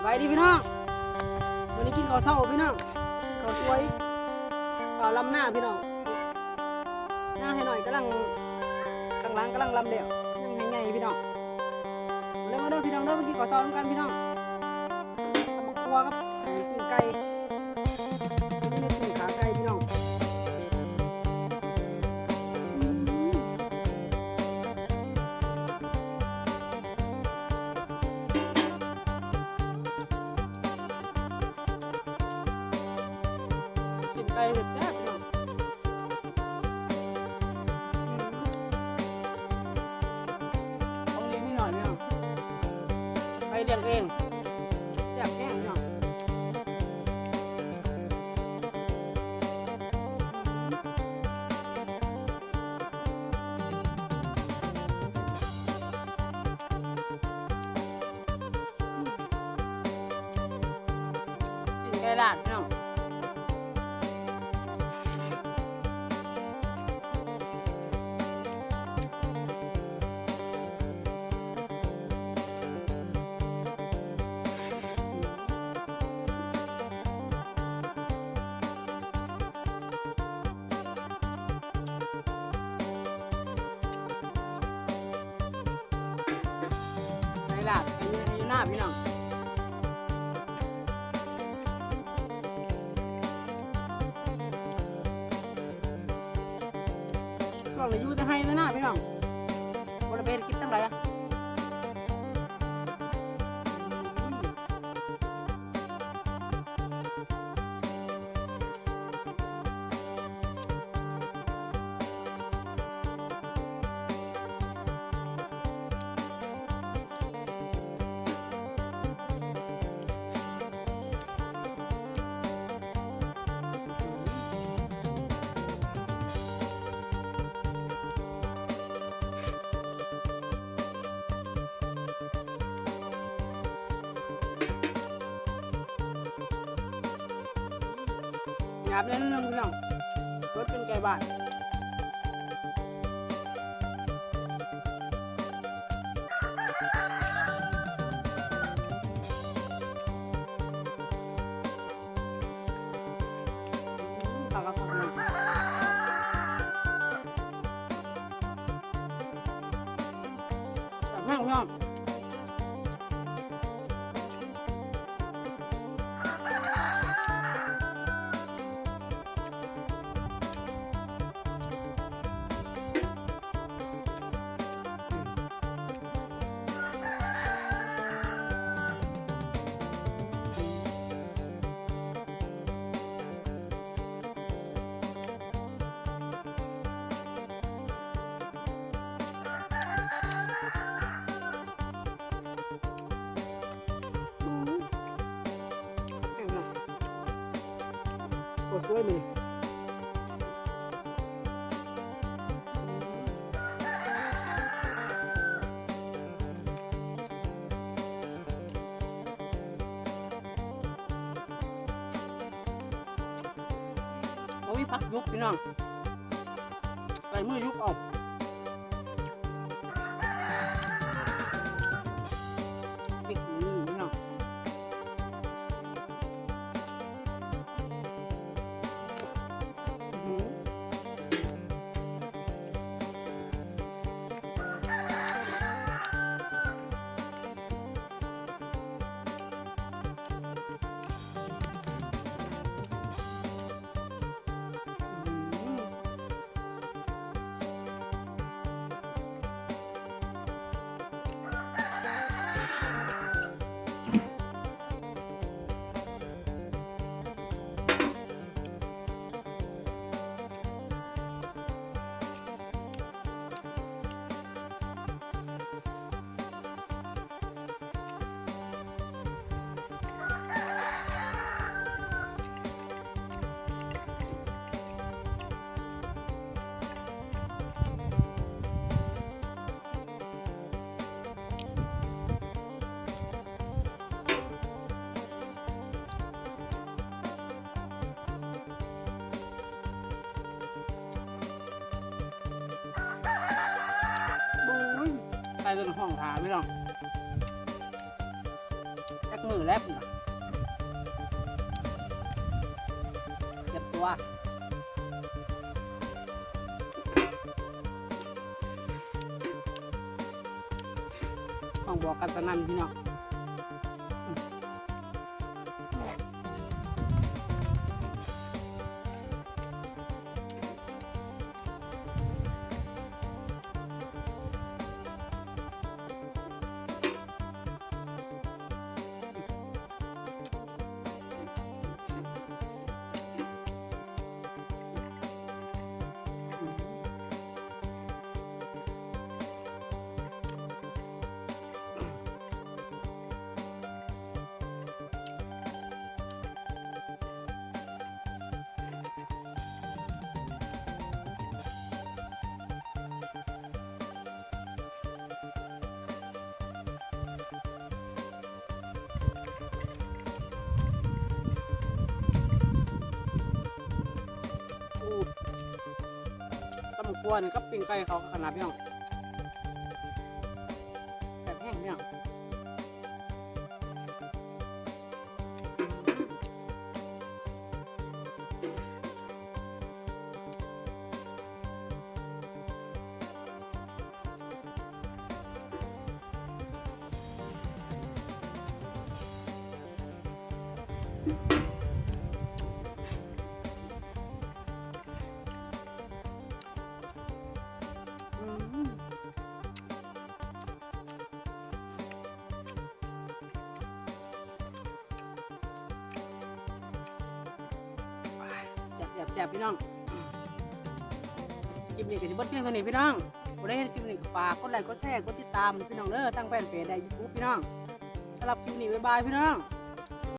ไว้ดีพี่น้องวันนี้กินข้าวเช้าพี่น้องข้าวสวยข้าวลำหน้าพี่น้องหน้าให้หน่อยกำลังข้างหลังกำลังลำเดี่ยวยังไงพี่น้องมาเด้อพี่น้องเด้อเมื่อกี้ข้าวเช้ากันพี่น้องตำบักทั่วครับปิ้งไก่นี่ปิ้งขาไก่พี่น้องไก่เห็ดแซ่บเนาะตรงนี้ไม่หน่อยเนาะไปเลี้ยงเองแซ่บแห้งเนาะกินไก่ลาดเนาะลาดไอ้หน้าพี่น้องช่วงนี้อยู่จะให้หน้าพี่น้องบริเวณคิดตั้งไรอะหยาบเลยนะพี่น้องรสเป็นไก่บ้านตักกระเพาะนะตักแห้งพี่น้องสวยมั้ยโอ้ยพักยุบพี่น้องใส่มือยุบออกปิดมือพี่น้องไปจนห้องถามไม่หรอกจัก มือแล้วพุ่นน่ะเจ็บตัวต้องบอกกันสนั่นพี่น้องตำกวนกับปิ้งไก่เขาขนาดพี่น้องแบบแห้งพี่น้องแซ่บพี่น้องคลิปนี้ก็จะเบิดเพียงเท่านี้พี่น้องผู้ใดเห็นคลิปนี้ก็ฝากกดไลค์กดแชร์กดติดตามพี่น้องเด้อตั้งแฟนเพจได้ YouTube พี่น้องสำหรับคลิปนี้บ๊ายบายพี่น้อง